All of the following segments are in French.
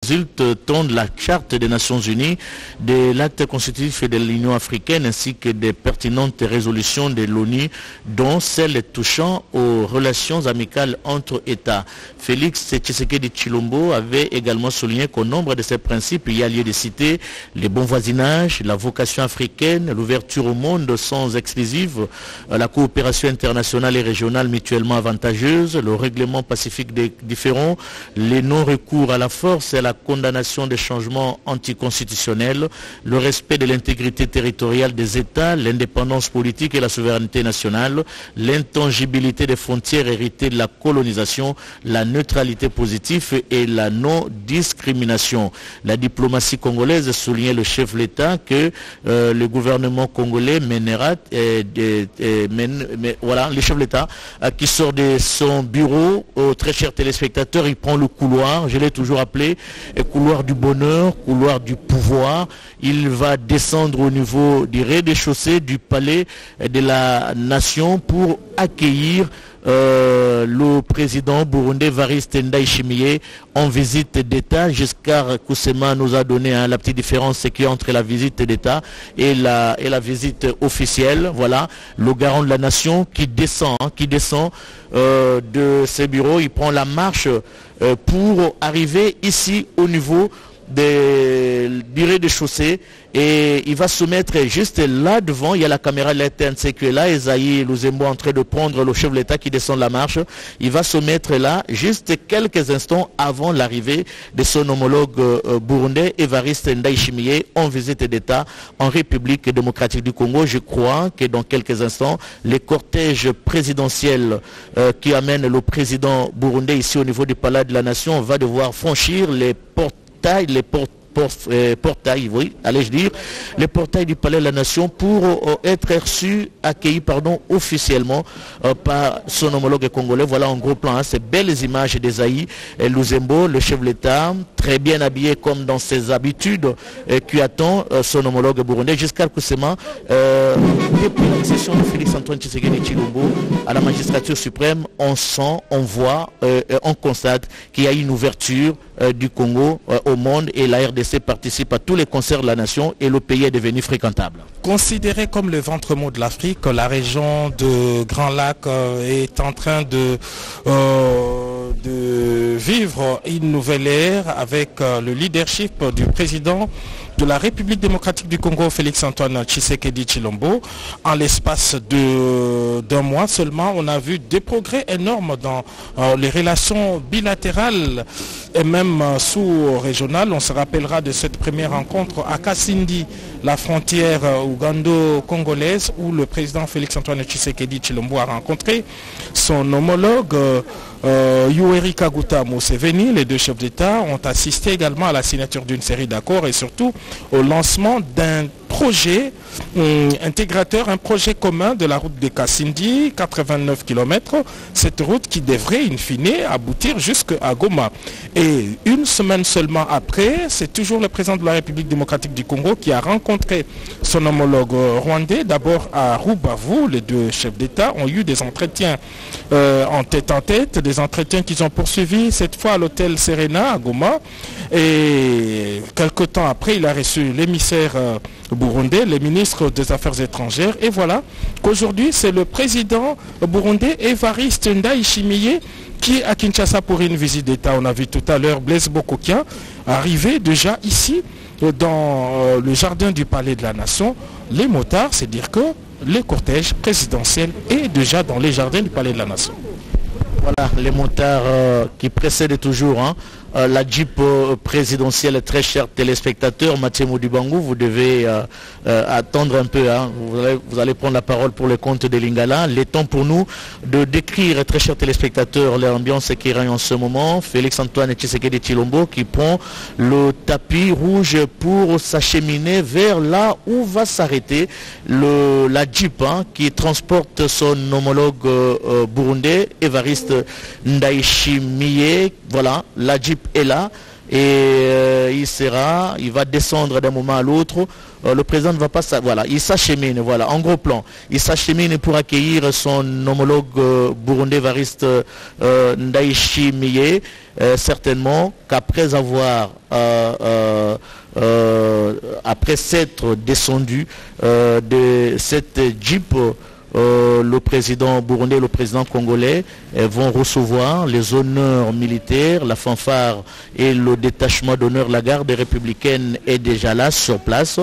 résulte tant de la Charte des Nations Unies, de l'acte constitutif de l'Union africaine ainsi que des pertinentes résolutions de l'ONU, dont celle touchant aux relations amicales entre États. Félix Tshisekedi Tshilombo avait également souligné qu'au nombre de ces principes, il y a lieu de citer les bons voisinages, la vocation africaine, l'ouverture au monde sans exclusive, la coopération internationale et régionale mutuellement avantageuse, le règlement pacifique des différends, les non-recours à la force et à la condamnation des changements anticonstitutionnels, le respect de l'intégrité territoriale des États, l'indépendance politique et la souveraineté nationale, l'intangibilité des frontières héritées de la colonisation, la neutralité positive et la non-discrimination. La diplomatie congolaise soulignait le chef de l'État que le gouvernement congolais mènera, voilà, le chef de l'État qui sort de son bureau, très chers téléspectateurs, il prend le couloir, je l'ai toujours appelé, couloir du bonheur, couloir du pouvoir. Il va descendre au niveau du rez-de-chaussée du palais de la nation pour accueillir le président burundais Evariste Ndayishimiye en visite d'État. Giscard Kusema nous a donné la petite différence qu'il y a entre la visite d'État et la visite officielle. Voilà, le garant de la nation qui descend de ses bureaux, il prend la marche pour arriver ici au niveau du rez-de-chaussée et il va se mettre juste là devant. Il y a la caméra de la TNC qui est là, Esaïe Luzembo en train de prendre le chef de l'État qui descend la marche. Il va se mettre là juste quelques instants avant l'arrivée de son homologue burundais Evariste Ndayishimiye en visite d'État en République démocratique du Congo. Je crois que dans quelques instants, les cortèges présidentiels qui amènent le président burundais ici au niveau du palais de la nation va devoir franchir les portails du palais de la nation pour être reçus, accueillis officiellement par son homologue congolais. Voilà en gros plan, ces belles images d'Esaïe Luzembo, le chef de l'État, très bien habillé comme dans ses habitudes, qui attend son homologue burundais. Giscard Kusema, depuis l'accession de Félix Antoine Tshisekedi Tshilombo à la magistrature suprême, on sent, on voit, on constate qu'il y a une ouverture du Congo au monde et la RDC participe à tous les concerts de la nation et le pays est devenu fréquentable. Considéré comme le ventre mou de l'Afrique, la région de Grand Lac est en train de vivre une nouvelle ère avec le leadership du président de la République démocratique du Congo, Félix Antoine Tshisekedi Tshilombo. En l'espace d'un mois seulement, on a vu des progrès énormes dans les relations bilatérales et même sous-régionales. On se rappellera de cette première rencontre à Kasindi, la frontière ougando-congolaise, où le président Félix Antoine Tshisekedi Tshilombo a rencontré son homologue Yoweri Kaguta Museveni. Les deux chefs d'État ont assisté également à la signature d'une série d'accords et surtout au lancement d'un projet intégrateur, un projet commun de la route de Kasindi, 89 km, cette route qui devrait in fine aboutir jusqu'à Goma. Et une semaine seulement après, c'est toujours le président de la République démocratique du Congo qui a rencontré son homologue rwandais, d'abord à Rubavu. Les deux chefs d'État ont eu des entretiens en tête, des entretiens qu'ils ont poursuivis cette fois à l'hôtel Serena à Goma. Et quelque temps après, il a reçu l'émissaire burundais, le ministre des Affaires étrangères. Et voilà qu'aujourd'hui, c'est le président burundais Evariste Ndayishimiye qui est à Kinshasa pour une visite d'État. On a vu tout à l'heure Blaise Bokokia arriver déjà ici dans le jardin du palais de la nation. Les motards, c'est dire que le cortège présidentiel est déjà dans les jardins du palais de la nation. Voilà, les motards qui précèdent toujours la Jeep présidentielle. Très chers téléspectateurs, Mathieu Moudibangou, vous devez attendre un peu. Vous allez prendre la parole pour le compte de Lingala. Il est temps pour nous de décrire, très chers téléspectateurs, l'ambiance qui règne en ce moment. Félix Antoine Tshisekedi Tshilombo qui prend le tapis rouge pour s'acheminer vers là où va s'arrêter la Jeep qui transporte son homologue burundais, Evariste Ndayishimiye. Voilà, la Jeep est là. et il va descendre d'un moment à l'autre. Le président ne va pas voilà, il s'achemine, voilà, en gros plan, il s'achemine pour accueillir son homologue burundais Evariste Ndayishimiye, certainement qu'après avoir après s'être descendu de cette Jeep, le président burundais et le président congolais vont recevoir les honneurs militaires, la fanfare et le détachement d'honneur, la garde républicaine est déjà là sur place.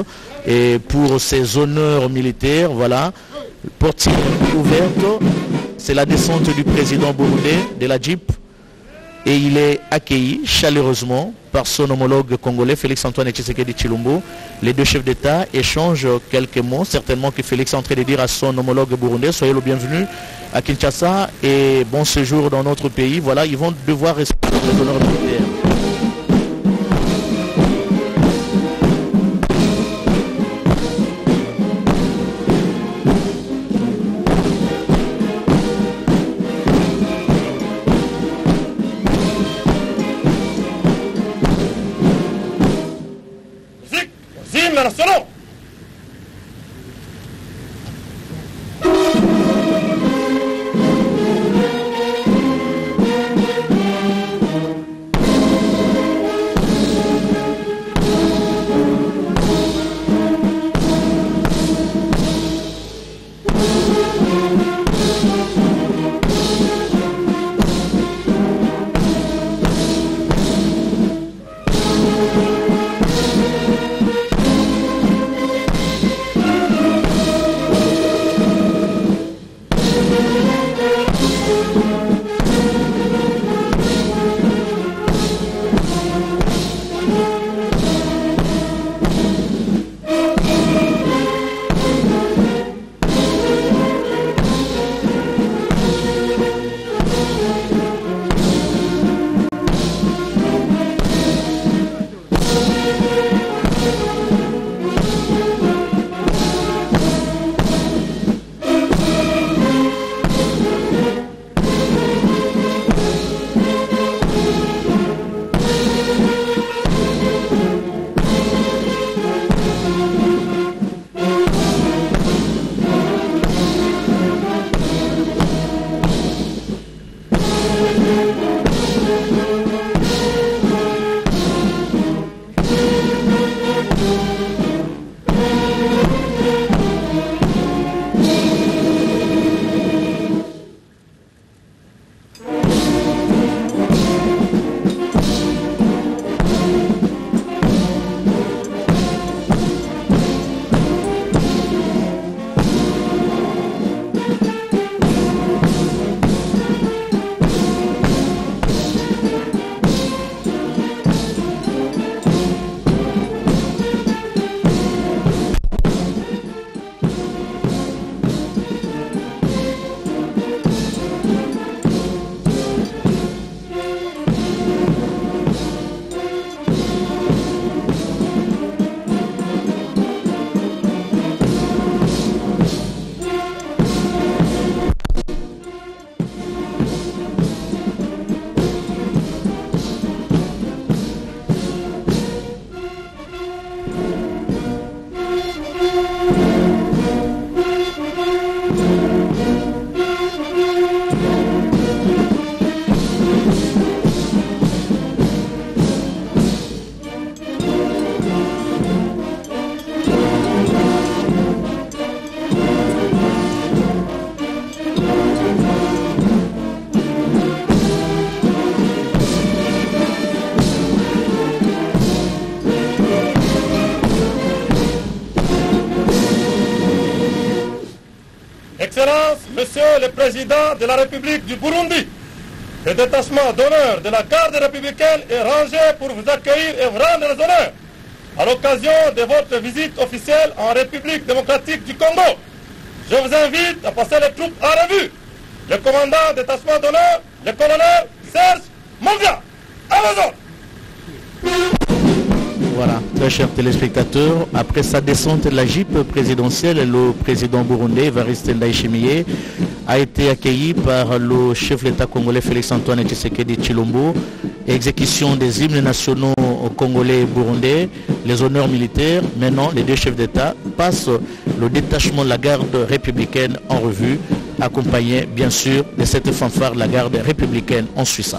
Et pour ces honneurs militaires, voilà, porte ouverte, c'est la descente du président burundais de la Jeep et il est accueilli chaleureusement par son homologue congolais Félix-Antoine Tshisekedi Tshilombo. Les deux chefs d'État échangent quelques mots, certainement que Félix est en train de dire à son homologue burundais, soyez le bienvenu à Kinshasa et bon séjour dans notre pays. Voilà, ils vont devoir respecter les honneurs militaires. nacional. Excellence, Monsieur le Président de la République du Burundi, le détachement d'honneur de la garde républicaine est rangé pour vous accueillir et vous rendre les honneurs à l'occasion de votre visite officielle en République démocratique du Congo. Je vous invite à passer les troupes en revue. Le commandant du détachement d'honneur, le colonel Serge Monga. À vos ordres. Voilà, très chers téléspectateurs, après sa descente de la Jeep présidentielle, le président burundais Evariste Ndayishimiye a été accueilli par le chef de l'État congolais Félix-Antoine Tshisekedi Tshilombo. Exécution des hymnes nationaux congolais et burundais, les honneurs militaires. Maintenant, les deux chefs d'État passent le détachement de la garde républicaine en revue, accompagné bien sûr de cette fanfare de la garde républicaine en Suisse.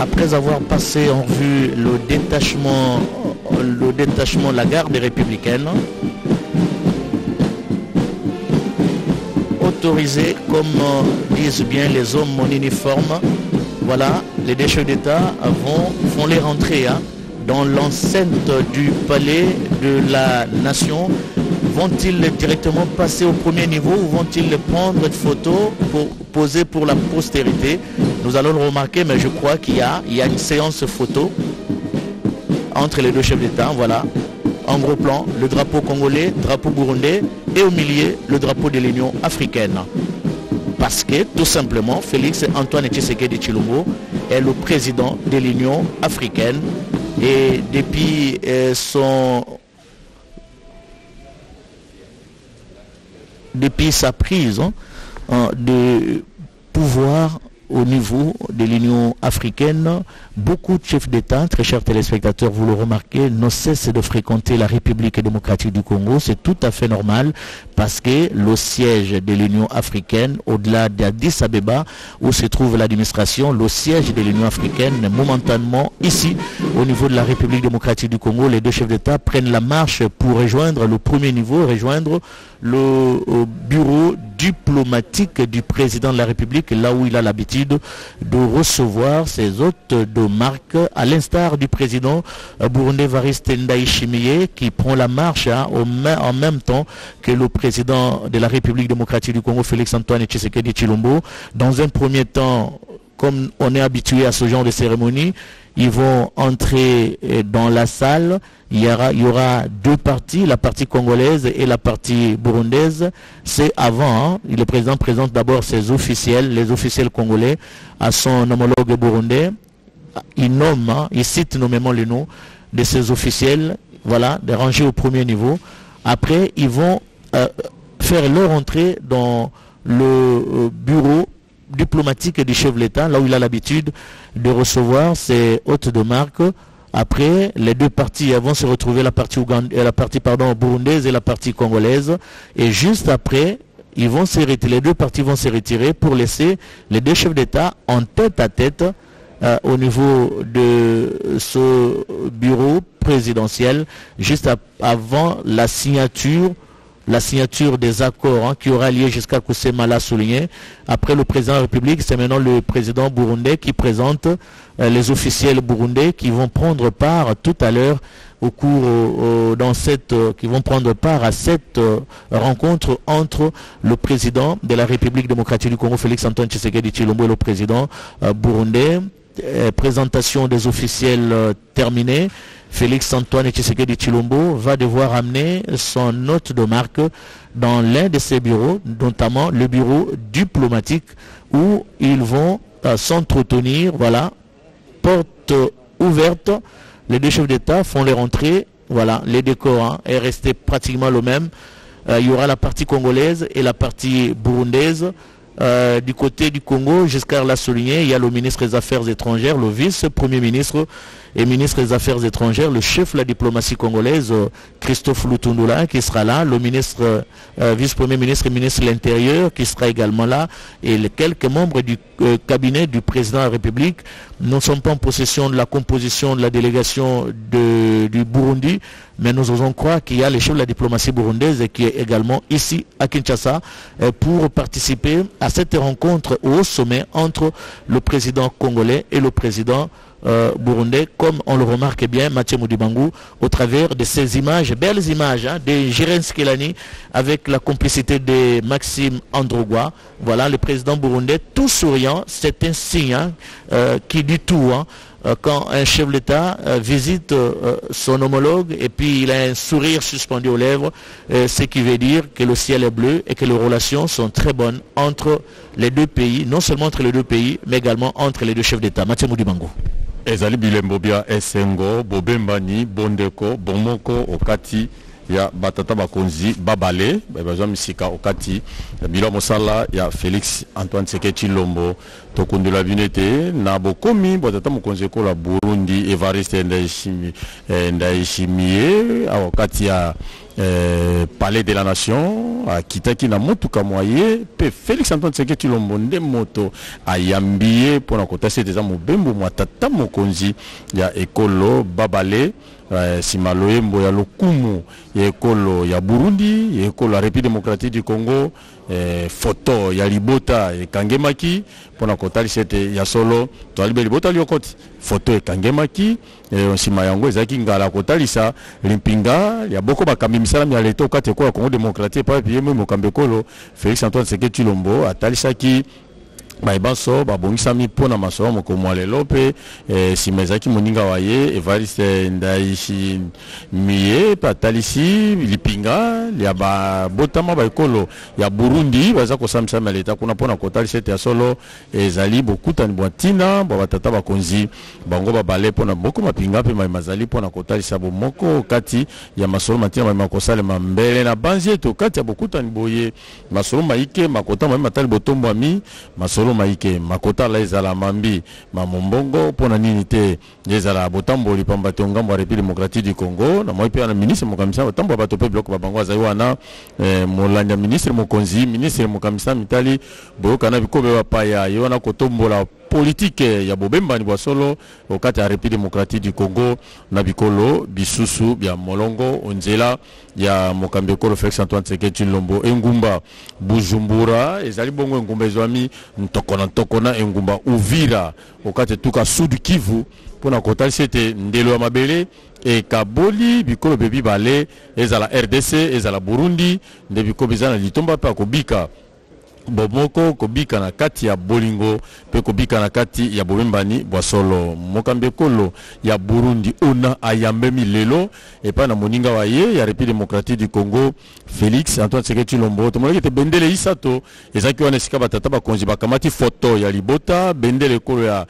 Après avoir passé en revue le détachement de la garde républicaine, autorisé comme disent bien les hommes en uniforme, voilà, les deux chefs d'État font les rentrées dans l'enceinte du palais de la nation. Vont-ils directement passer au premier niveau ou vont-ils prendre une photo pour poser pour la postérité? Nous allons le remarquer, mais je crois qu'il y a une séance photo entre les deux chefs d'État. Voilà, en gros plan, le drapeau congolais, drapeau burundais et au milieu, le drapeau de l'Union africaine. Parce que, tout simplement, Félix Antoine Tshisekedi Tshilombo est le président de l'Union africaine. Et depuis sa prise de pouvoir au niveau de l'Union africaine, beaucoup de chefs d'État, très chers téléspectateurs, vous le remarquez, ne cessent de fréquenter la République démocratique du Congo. C'est tout à fait normal parce que le siège de l'Union africaine, au-delà d'Addis Abeba, où se trouve l'administration, le siège de l'Union africaine, momentanément ici, au niveau de la République démocratique du Congo, les deux chefs d'État prennent la marche pour rejoindre le premier niveau, rejoindre le bureau diplomatique du président de la République, là où il a l'habitude de recevoir ses hôtes de marque, à l'instar du président burundais Evariste Ndayishimiye qui prend la marche en même temps que le président de la République démocratique du Congo, Félix Antoine Tshisekedi Tshilombo. Dans un premier temps, comme on est habitué à ce genre de cérémonie, ils vont entrer dans la salle. Il y aura deux parties, la partie congolaise et la partie burundaise. C'est avant, le président présente d'abord ses officiels, les officiels congolais, à son homologue burundais. Il cite nommément les noms de ses officiels, voilà, de ranger au premier niveau. Après, ils vont faire leur entrée dans le bureau diplomatique du chef de l'État, là où il a l'habitude de recevoir ses hôtes de marque. Après, les deux parties vont se retrouver, la partie burundaise et la partie congolaise. Et juste après, les deux parties vont se retirer pour laisser les deux chefs d'État en tête à tête au niveau de ce bureau présidentiel, juste avant la signature des accords qui aura lieu jusqu'à Kusema l'a souligné. Après le président de la République, c'est maintenant le président burundais qui présente les officiels burundais qui vont prendre part tout à l'heure qui vont prendre part à cette rencontre entre le président de la République démocratique du Congo, Félix Antoine Tshisekedi Tshilombo, et le président burundais. Présentation des officiels terminée. Félix Antoine Tshisekedi Tshilombo va devoir amener son note de marque dans l'un de ses bureaux, notamment le bureau diplomatique, où ils vont s'entretenir, voilà, porte ouverte. Les deux chefs d'État font les rentrées, voilà, les décors est resté pratiquement le même. Il y aura la partie congolaise et la partie burundaise. Du côté du Congo, Giscard l'a souligné, il y a le ministre des Affaires étrangères, le vice-premier ministre et ministre des Affaires étrangères, le chef de la diplomatie congolaise, Christophe Lutundula, qui sera là, le ministre, vice-premier ministre et ministre de l'Intérieur, qui sera également là, et les quelques membres du cabinet du président de la République. Nous ne sommes pas en possession de la composition de la délégation du Burundi, mais nous osons croire qu'il y a les chefs de la diplomatie burundaise qui est également ici à Kinshasa pour participer à cette rencontre au sommet entre le président congolais et le président burundais, comme on le remarque bien, Mathieu Modibangu, au travers de ces images, belles images, de Jiren Skelani, avec la complicité de Maxime Androgwa. Voilà, le président burundais, tout souriant, c'est un signe qui dit tout. Quand un chef d'État visite son homologue et puis il a un sourire suspendu aux lèvres, ce qui veut dire que le ciel est bleu et que les relations sont très bonnes entre les deux pays, non seulement entre les deux pays, mais également entre les deux chefs d'État. Mathieu Modibango. Ezali bilembo bia esengo bobembani bondeko bomoko okati ya batata bakonzi babale bazwa misika okati bilo mosala ya Félix Antoine Tshisekedi Tshilombo tokundula binete na bokomi batata mokonzi ko la Burundi Evariste Ndayishimiye okati ya Palais de la Nation akitaki na mutuka moye pe Félix Antoine Tshisekedi Tshilombo nde moto ayambiye pona kotase deza mobembo mwatata mokonzi ya ekolo babale simaloyembo ya lokumu ya ekolo ya Burundi ya ekolo ya République démocratique du Congo photo ya libota ekangemaki pona kotalisa ete ya solo toalibe libota liokoti photo ekangemaki nsima yango ezaki ngala kotalisa limpinga ya boko bakambi misala ya leta okati ekola Congo démocratique pa piyeme mokambi ekolo Félix Antoine Tshisekedi Tshilombo atalisaki baibanso babongisami pona masomo moko lelo pe simezaki moninga waye Evariste Ndayishimiye patalisi lipinga ya botama baikolo ya Burundi baza kosamisa leta kuna pona kotalisa ete ya solo ezali bokutani bwatina batata bakonzi bango babale pona boko mapinga pe mazali pona kotalisa bomoko kati ya masolo matina makosale mambele na banzi to kati ya bokutani boye masolo maike makota matali botombo ami masolo maike makota la ezala mambi mamombongo pona nini te ezala botamboli pambate ngambo ya République démocratique du Congo na moi pe na ministre mokamisa botambo bato pe bloc babango azai wana molanya ministre mokonzi ministre mokamisa mitali boyoka na bikobe bapaya yona kotombola politique ya bobembani bwa solo okati ya République démocratique du Congo na bikolo bisusu bya molongo onzela ya mokambi ekolo Félix Antoine Tshisekedi Tshilombo engumba Bujumbura ezali bongo engumba ezwami ntokona engumba Uvira okati tuka Sud Kivu pona kotalisa ete ndelo ya mabele ekaboli bikolo bebi bale ezala RDC ezala Burundi nde bikolo bizana litomba pe akobika bomoko kobika na kati ya bolingo pe kobika na kati ya bobembani bwa solo mokambi ekolo ya Burundi ona ayambemi lelo epa na moninga wa ye ya République démocratique du Congo Félix Antoine Tshisekedi Tshilombo tomonaki te bendele isato ezaki wana esika batata bakonzi bakamati foto ya libota bendele ekolo ya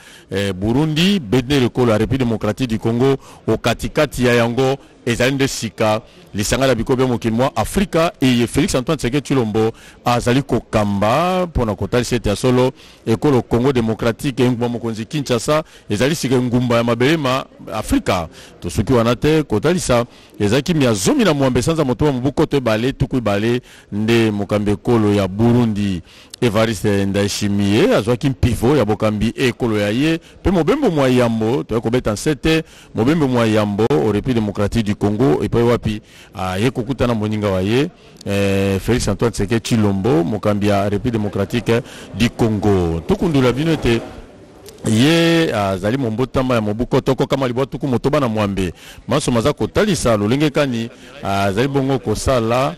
Burundi bendele ekolo ya République démocratique du Congo okatikati ya yango ezali nde sika lisanga la bikobe mokili mwa Afrika et Félix Antoine Tshisekedi Tshilombo azali kokamba pona kotalisa ete ya solo ekolo Congo démocratique engumba mokonzi Kinshasa ezali sika ngumba ya mabelema Afrika tosuki wana te kotalisa ezaki mia zomi na mwambe sanza moto mobuko to bale tuku bale nde mokambi ekolo ya Burundi Evariste Ndayishimiye azwaki mpivo ya bokambi ekolo ya ye pe mobembo mwa yambo to ekobeta nsete mobembo mwa yambo au République démocratique du Congo epa wapi ye kokutana moninga wa ye Félix Antoine Tshisekedi Tshilombo mokambi ya République démocratique du Congo tokundula bino ete ye azali mombotama ya mobuko toko kama libwa tuku motoba na mwambe maso maza kotalisa lolenge kani azali bongo kosala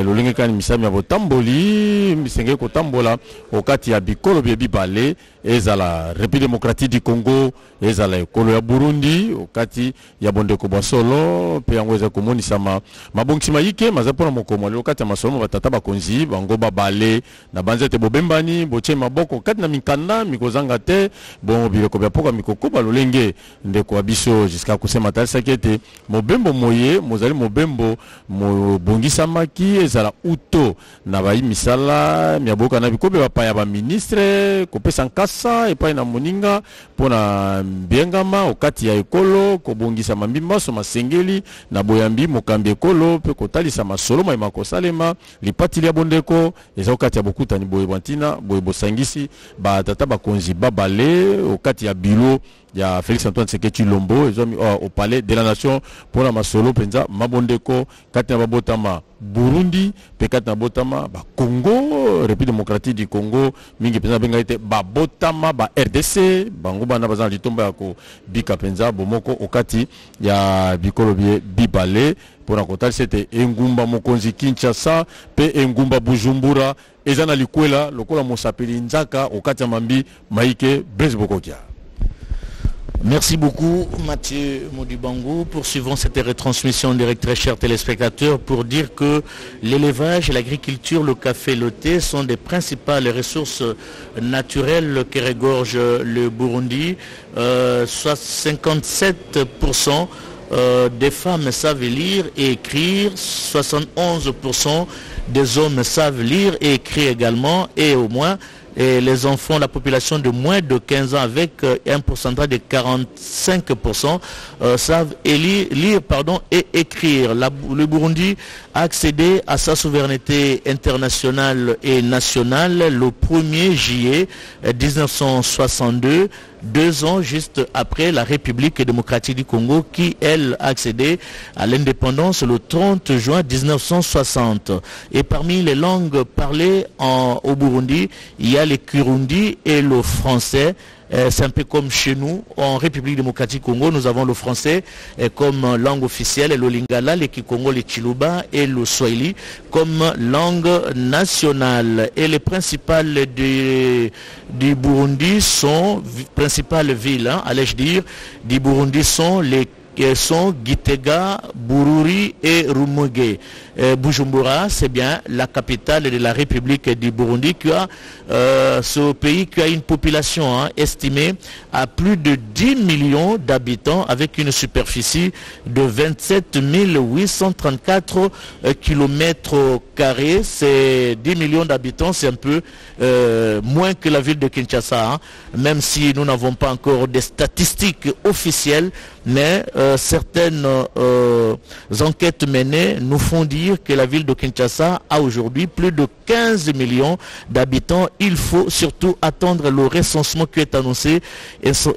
lolenge kani misami ya botamboli misenge kotambola okati ya bikolo bebi bale ezala République démocratique du Congo ezala ekolo ya Burundi okati ya bondeko bwa solo pe yango eza komonisama mabongisima yike maza pona mokomo okati ya masolo batata bakonzi bango babale na banzete bobembani boche maboko kati na mikanda mikozanga te bon biloko bya poka mikoko balolenge ndeko abiso jusqu'à kusema talisa kete mobembo moye mozali mobembo mobongisamaki ezala uto na bayi misala miaboka na bikobe bapaya ba ministre kopesa nkasa epai na moninga pona biengama okati ya ekolo kobongisa mambimba so masengeli na boyambi mokambi ekolo pe kotalisa masolo mai makosalema lipati ya bondeko eza okati ya bokutani boye bantina boye bosangisi ba tata bakonzi babale okati ya bureau ya Félix Antoine Tshisekedi Tshilombo ezwami au Palais de la Nation pona masolo penza mabondeko kati na babotama Burundi pekat na botama ba Congo République démocratique du Congo mingi penza benga ite ba botama ba RDC bango bana bazana litomba ko bika penza bomoko okati ya bikolo bibale pour kotali c'était engumba mokonzi Kinshasa pe engumba Bujumbura ezana likwela lokola mosapeli nzaka okati ya mambi maike Blaise Bokotia. Merci beaucoup Mathieu Modibango. Poursuivons cette retransmission en direct, très chers téléspectateurs, pour dire que l'élevage, l'agriculture, le café, le thé sont des principales ressources naturelles que regorge le Burundi. Soit 57% des femmes savent lire et écrire, 71% des hommes savent lire et écrire également, et au moins et les enfants, la population de moins de 15 ans avec un pourcentage de 45% savent lire et écrire. Le Burundi a accédé à sa souveraineté internationale et nationale le 1er juillet 1962, 2 ans juste après la République démocratique du Congo qui, elle, a accédé à l'indépendance le 30 juin 1960. Et parmi les langues parlées au Burundi, il y a le Kirundi et le français. C'est un peu comme chez nous, en République démocratique du Congo, nous avons le français comme langue officielle, et le lingala, le kikongo, le chiluba et le swahili comme langue nationale. Et les principales du Burundi sont, principales villes, allais-je dire, du Burundi sont Gitega, Bururi et Rumonge. Bujumbura, c'est bien la capitale de la République du Burundi, qui a ce pays qui a une population estimée à plus de 10 millions d'habitants avec une superficie de 27 834 km². C'est 10 millions d'habitants, c'est un peu moins que la ville de Kinshasa, même si nous n'avons pas encore des statistiques officielles, mais certaines enquêtes menées nous font dire que la ville de Kinshasa a aujourd'hui plus de 15 millions d'habitants. Il faut surtout attendre le recensement qui est annoncé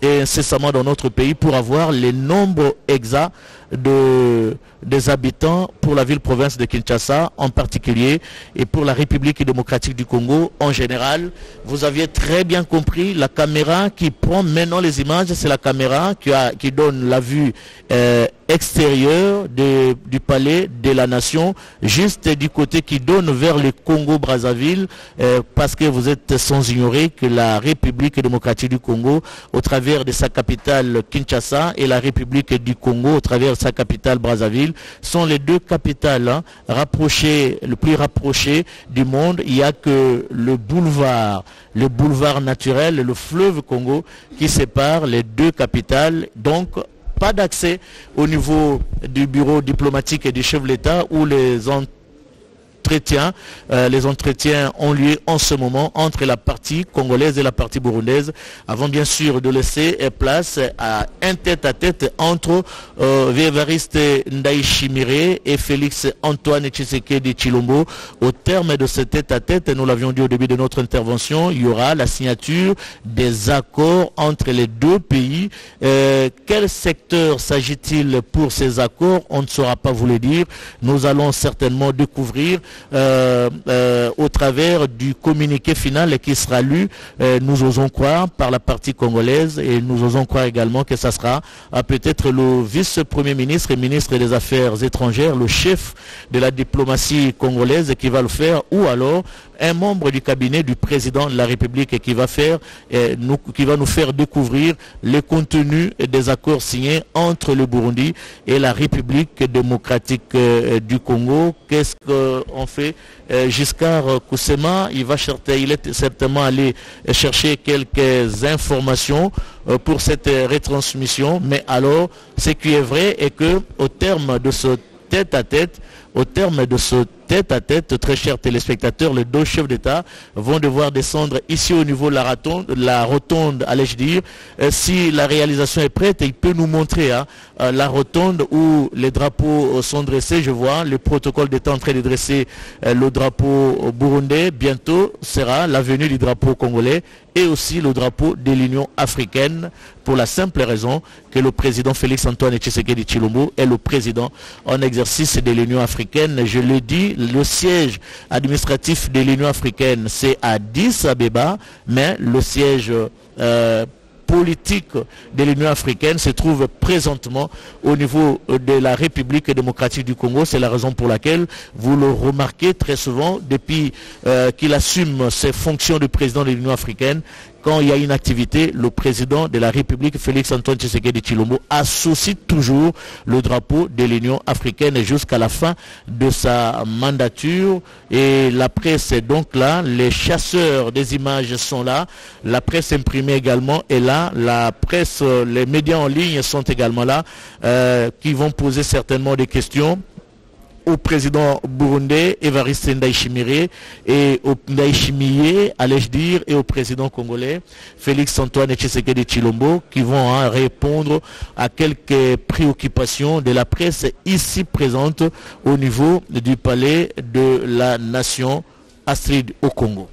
incessamment dans notre pays pour avoir les nombres exacts des habitants pour la ville-province de Kinshasa en particulier et pour la République démocratique du Congo en général. Vous aviez très bien compris, la caméra qui prend maintenant les images, c'est la caméra qui donne la vue extérieure du palais de la nation, juste du côté qui donne vers le Congo-Brazzaville, parce que vous êtes sans ignorer que la République démocratique du Congo, au travers de sa capitale Kinshasa, et la République du Congo, au travers de sa capitale Brazzaville, sont les deux capitales le plus rapprochées du monde. Il n'y a que le boulevard naturel, le fleuve Congo, qui sépare les deux capitales. Donc, pas d'accès au niveau du bureau diplomatique et du chef de l'État où les entretiens ont lieu en ce moment entre la partie congolaise et la partie burundaise, avant bien sûr de laisser place à un tête-à-tête entre Évariste Ndayishimiye et Félix Antoine Tshisekedi Tshilombo. Au terme de ce tête-à-tête, nous l'avions dit au début de notre intervention, il y aura la signature des accords entre les deux pays. Quel secteur s'agit-il pour ces accords? On ne saura pas vous le dire. Nous allons certainement découvrir au travers du communiqué final qui sera lu, nous osons croire, par la partie congolaise, et nous osons croire également que ça sera peut-être le vice-premier ministre et ministre des Affaires étrangères, le chef de la diplomatie congolaise qui va le faire, ou alors un membre du cabinet du président de la République qui va nous faire découvrir le contenu des accords signés entre le Burundi et la République démocratique du Congo. Qu'est-ce qu'on fait? Giscard Koussema, il est certainement allé chercher quelques informations pour cette retransmission, mais alors ce qui est vrai est que au terme de ce tête-à-tête, très chers téléspectateurs, les deux chefs d'État vont devoir descendre ici au niveau de la rotonde, allais-je dire. Si la réalisation est prête, il peut nous montrer la rotonde où les drapeaux sont dressés. Je vois le protocole d'État en train de dresser le drapeau burundais. Bientôt sera l'avenue du drapeau congolais et aussi le drapeau de l'Union africaine, pour la simple raison que le président Félix Antoine Tshisekedi Tshilombo est le président en exercice de l'Union africaine. Je l'ai dit, le siège administratif de l'Union africaine, c'est à Addis Abeba, mais le siège politique de l'Union africaine se trouve présentement au niveau de la République démocratique du Congo. C'est la raison pour laquelle vous le remarquez très souvent depuis qu'il assume ses fonctions de président de l'Union africaine. Quand il y a une activité, le président de la République, Félix Antoine Tshisekedi Tshilombo, associe toujours le drapeau de l'Union africaine jusqu'à la fin de sa mandature. Et la presse est donc là, les chasseurs des images sont là, la presse imprimée également est là, la presse, les médias en ligne sont également là, qui vont poser certainement des questions au président burundais Evariste Ndayishimiye et au Ndayishimiye, allais-je dire, et au président congolais Félix Antoine Tshisekedi Tshilombo, qui vont répondre à quelques préoccupations de la presse ici présente au niveau du palais de la nation Astrid au Congo.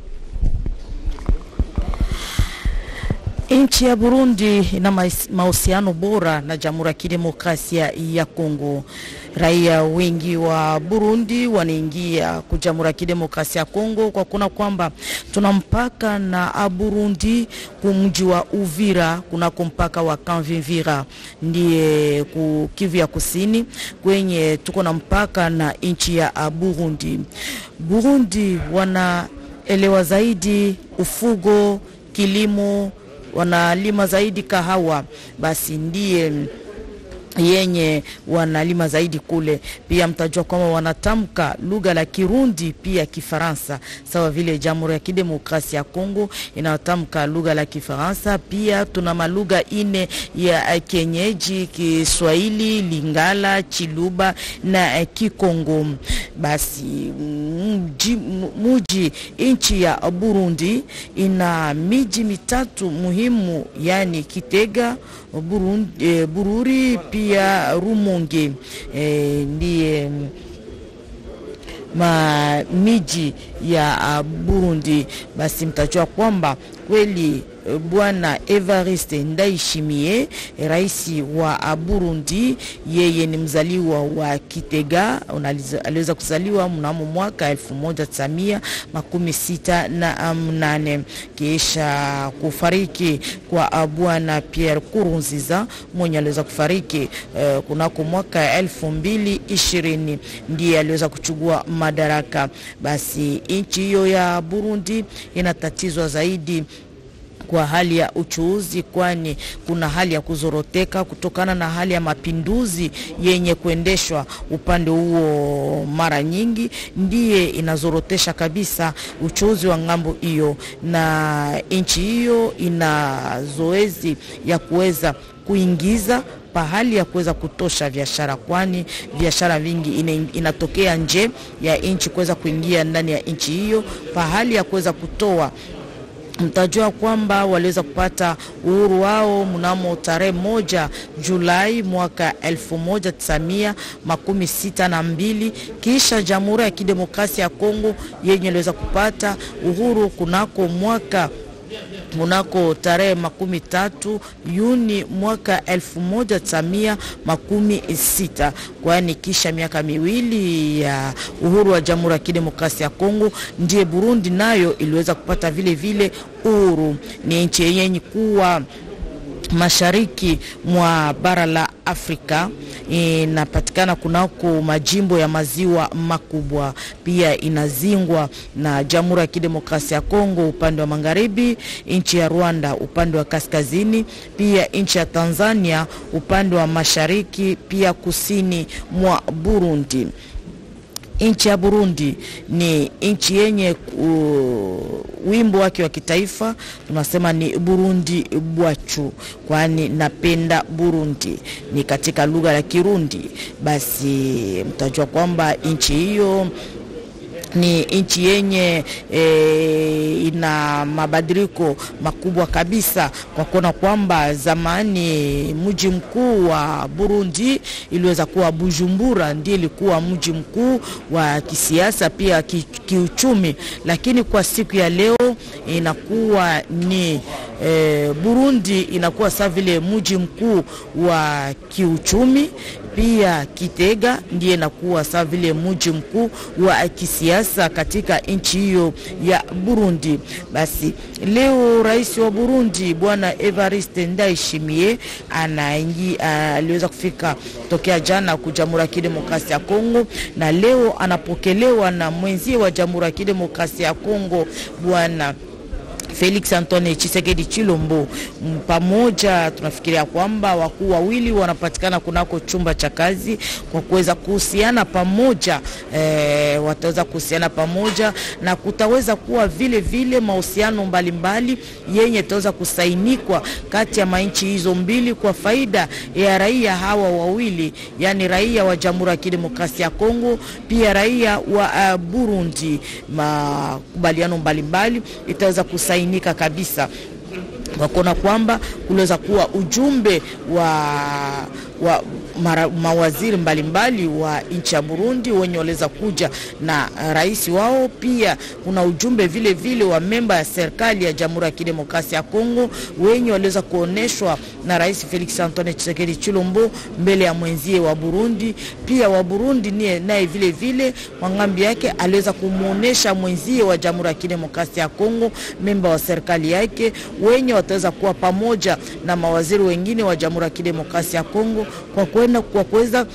Nchi ya Burundi ina mahusiano bora na Jamhuri ya Kidemokrasia ya Kongo. Raia wengi wa Burundi wanaingia ku Jamhuri ya Kidemokrasia ya Kongo kwa kuna kwamba tuna mpaka na Burundi kumji wa Uvira, kuna mpaka wa Kanvimvira ndiye ku Kivu ya Kusini kwenye tuko na mpaka na nchi ya Burundi. Burundi wanaelewa zaidi ufugo, kilimo, wanalima zaidi kahawa, basi ndiye yenye wanalima zaidi kule. Pia mtajua kwamba wanatamka lugha la Kirundi pia Kifaransa, sawa vile Jamhuri ya Kidemokrasia ya Kongo inatamka lugha la Kifaransa. Pia tuna malugha ine ya kienyeji: Kiswahili, Lingala, Chiluba na Kikongo. Basi muji nchi ya Burundi ina miji mitatu muhimu, yani Kitega, Bururi pia Rumonge, ndiye miji ya Burundi. Basi mtajua kwamba kweli Bwana Evariste Ndayishimiye, rais wa Burundi, yeye ni mzaliwa wa Kitega. Aliweza kuzaliwa mnamo mwaka 1968 kisha kufariki kwa Bwana Pierre Nkurunziza mwenye aliweza kufariki kunako mwaka 2020, ndiye aliweza kuchukua madaraka. Basi nchi hiyo ya Burundi inatatizwa zaidi kwa hali ya uchuuzi, kwani kuna hali ya kuzoroteka kutokana na hali ya mapinduzi yenye kuendeshwa upande huo. Mara nyingi ndiye inazorotesha kabisa uchuuzi wa ngambo hiyo, na nchi hiyo ina zoezi ya kuweza kuingiza pahali ya kuweza kutosha biashara, kwani biashara vingi inatokea nje ya nchi kuweza kuingia ndani ya nchi hiyo, pahali ya kuweza kutoa. Mtajua kwamba waliweza kupata uhuru wao mnamo tarehe 1 Julai mwaka 1962, kisha Jamhuri ya Kidemokrasia ya Kongo yenye iliweza kupata uhuru kunako tarehe 13 Juni mwaka 1960. Kwani kisha miaka miwili ya uhuru wa Jamhuri ya Kidemokrasia ya Kongo ndiye Burundi nayo iliweza kupata vile vile uhuru. Ni nchi yenye kuwa mashariki mwa bara la Afrika, inapatikana kunako majimbo ya maziwa makubwa. Pia inazingwa na Jamhuri ya Kidemokrasia ya Kongo upande wa magharibi, nchi ya Rwanda upande wa kaskazini, pia nchi ya Tanzania upande wa mashariki, pia kusini mwa Burundi. Nchi ya Burundi ni nchi yenye wimbo wake wa kitaifa tunasema ni Burundi bwachu, kwani napenda Burundi, ni katika lugha ya Kirundi. Basi mtajua kwamba nchi hiyo ni nchi yenye ina mabadiliko makubwa kabisa, kwa kuona kwamba zamani mji mkuu wa Burundi iliweza kuwa Bujumbura, ndiye ilikuwa mji mkuu wa kisiasa pia kiuchumi. Lakini kwa siku ya leo inakuwa ni Burundi inakuwa sawa vile mji mkuu wa kiuchumi, pia Kitega ndiye inakuwa sawa vile mji mkuu wa kisiasa katika nchi hiyo ya Burundi. Basi leo rais wa Burundi bwana Evariste Ndayishimiye aliweza kufika tokea jana ku Jamhuri ya Kidemokrasia ya Kongo, na leo anapokelewa na mwenzie wa Jamhuri ya Kidemokrasia ya Kongo bwana Felix Antoine Tshisekedi Chilombo. Pamoja tunafikiria kwamba wakuu wawili wanapatikana kunako chumba cha kazi kwa kuweza kuhusiana pamoja, wataweza kuhusiana pamoja na kutaweza kuwa vile vile mahusiano mbalimbali yenye itaweza kusainikwa kati ya manchi hizo mbili kwa faida ya raia hawa wawili, yani raia wa Jamhuri ya Kidemokrasia ya Kongo pia raia wa Burundi. Makubaliano mbalimbali itaweza kusainika kabisa kwa kuona kwamba kuweza kuwa ujumbe wa mawaziri mbalimbali wa nchi ya Burundi wenye waliweza kuja na rais wao. Pia kuna ujumbe vile vile wa memba ya serikali ya Jamhuri ya Kidemokrasia ya Kongo wenye waliweza kuoneshwa na rais Felix Antoine Tshisekedi Chilombo mbele ya mwenzie wa Burundi. Pia wa Burundi naye vile vile kwa ngambi yake aliweza kumuonesha mwenzie wa Jamhuri ya Kidemokrasia ya Kongo memba wa serikali yake wenye wataweza kuwa pamoja na mawaziri wengine wa Jamhuri ya Kidemokrasia ya Kongo kwa kuweza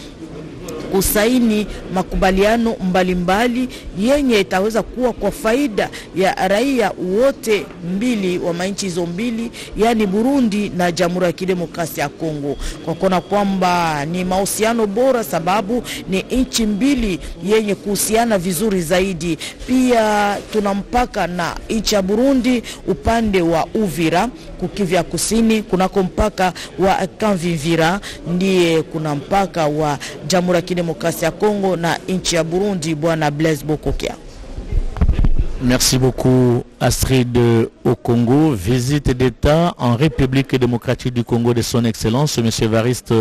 kusaini makubaliano mbalimbali yenye itaweza kuwa kwa faida ya raia wote mbili wa manchi hizo mbili, yani Burundi na Jamhuri ya Kidemokrasia ya Kongo. Kwa kuona kwamba ni mahusiano bora sababu ni nchi mbili yenye kuhusiana vizuri zaidi. Pia tunampaka na nchi ya Burundi upande wa Uvira kukivya kusini kunako mpaka wa Kanvivira, ndiye kuna mpaka wa Jamhuri ya Kidemokrasia ya Kongo na nchi ya Burundi. Bwana Blaise Bokokia. Merci beaucoup Astrid. Au Congo, visite d'État en République démocratique du Congo de son Excellence M. Evariste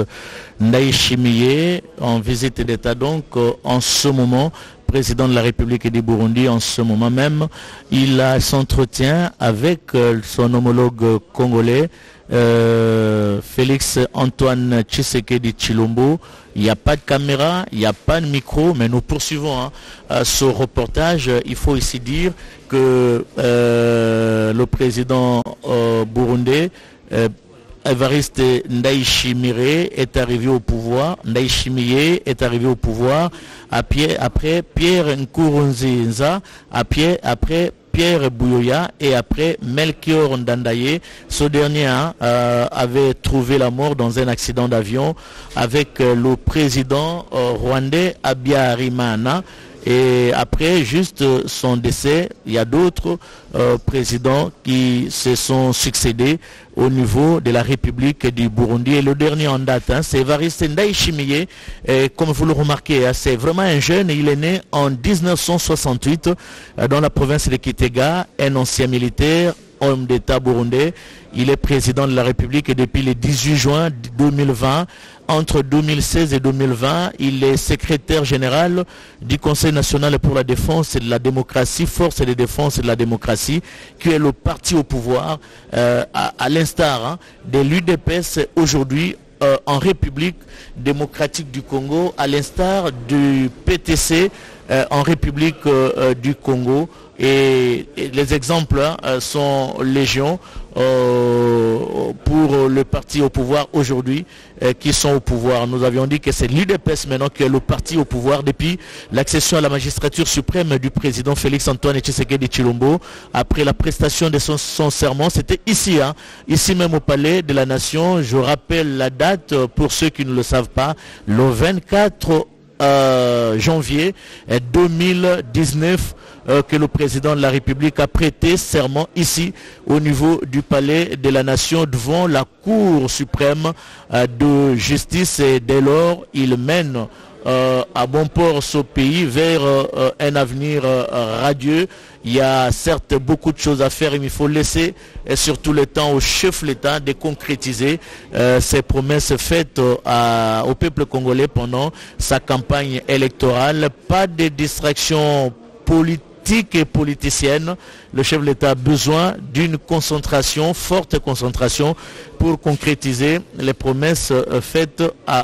Ndayishimiye, en visite d'État donc en ce moment, président de la République du Burundi en ce moment même. Il s'entretient avec son homologue congolais Félix Antoine Tshisekedi Chilombo. Il n'y a pas de caméra, il n'y a pas de micro, mais nous poursuivons ce reportage. Il faut ici dire que le président burundais Evariste Ndayishimiye est arrivé au pouvoir. Ndayishimiye est arrivé au pouvoir après Pierre Nkurunziza, après Pierre Buyoya et après Melchior Ndandaye. Ce dernier avait trouvé la mort dans un accident d'avion avec le président rwandais Habyarimana. Et après juste son décès, il y a d'autres présidents qui se sont succédés au niveau de la République du Burundi. Et le dernier en date, c'est Evariste Ndayishimiye. Comme vous le remarquez, c'est vraiment un jeune. Il est né en 1968 dans la province de Kitega, un ancien militaire, homme d'État burundais. Il est président de la République depuis le 18 juin 2020. Entre 2016 et 2020, il est secrétaire général du Conseil national pour la défense et de la démocratie, Force de défense et de la démocratie, qui est le parti au pouvoir, à l'instar de l'UDPS aujourd'hui en République démocratique du Congo, à l'instar du PTC en République du Congo. Et les exemples sont légion pour le parti au pouvoir aujourd'hui qui sont au pouvoir. Nous avions dit que c'est l'UDPS maintenant qui est le parti au pouvoir depuis l'accession à la magistrature suprême du président Félix Antoine Tshisekedi Chilombo. Après la prestation de son serment, c'était ici, ici même au Palais de la Nation. Je rappelle la date pour ceux qui ne le savent pas, le 24 janvier 2019 que le président de la République a prêté serment ici au niveau du Palais de la Nation devant la Cour suprême de justice, et dès lors il mène à bon port ce pays vers un avenir radieux. Il y a certes beaucoup de choses à faire, mais il faut laisser surtout le temps au chef de l'État de concrétiser ces promesses faites au peuple congolais pendant sa campagne électorale. Pas de distraction politique politique et politicienne. Le chef de l'État a besoin d'une concentration, forte concentration, pour concrétiser les promesses faites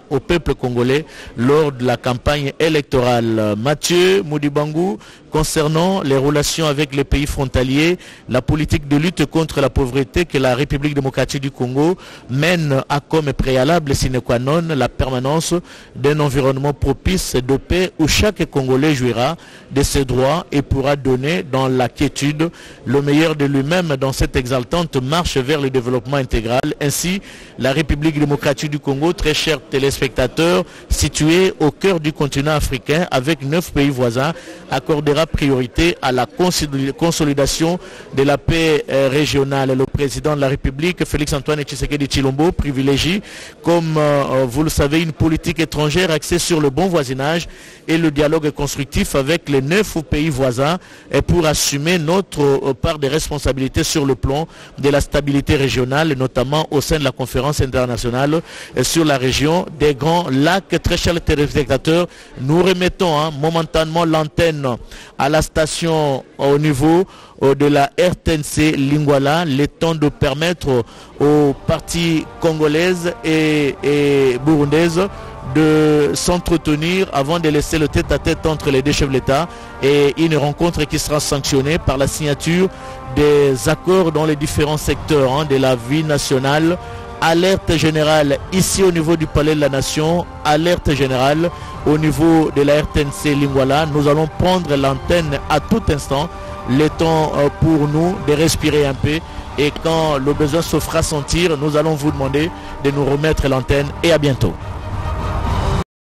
au peuple congolais lors de la campagne électorale. Mathieu Moudibangou, concernant les relations avec les pays frontaliers, la politique de lutte contre la pauvreté que la République démocratique du Congo mène a comme préalable sine qua non la permanence d'un environnement propice de paix où chaque Congolais jouira de ses droits et pourra donner dans la quiétude le meilleur de lui-même dans cette exaltante marche vers le développement intégral. Ainsi, la République démocratique du Congo, très chers téléspectateurs, située au cœur du continent africain avec 9 pays voisins, accordera priorité à la consolidation de la paix régionale. Le président de la République, Félix-Antoine Tshisekedi Tshilombo, privilégie, comme vous le savez, une politique étrangère axée sur le bon voisinage et le dialogue constructif avec les 9 pays voisins et pour assumer notre part des responsabilités sur le plan de la stabilité régionale, notamment au sein de la conférence internationale sur la région des Grands Lacs. Très chers téléspectateurs, nous remettons momentanément l'antenne à la station au niveau de la RTNC Lingwala, le temps de permettre aux parties congolaises et burundaises de s'entretenir avant de laisser le tête-à-tête entre les deux chefs de l'État et une rencontre qui sera sanctionnée par la signature des accords dans les différents secteurs de la vie nationale. Alerte générale ici au niveau du Palais de la Nation, alerte générale au niveau de la RTNC Lingwala. Nous allons prendre l'antenne à tout instant, le temps pour nous de respirer un peu et quand le besoin se fera sentir, nous allons vous demander de nous remettre l'antenne et à bientôt.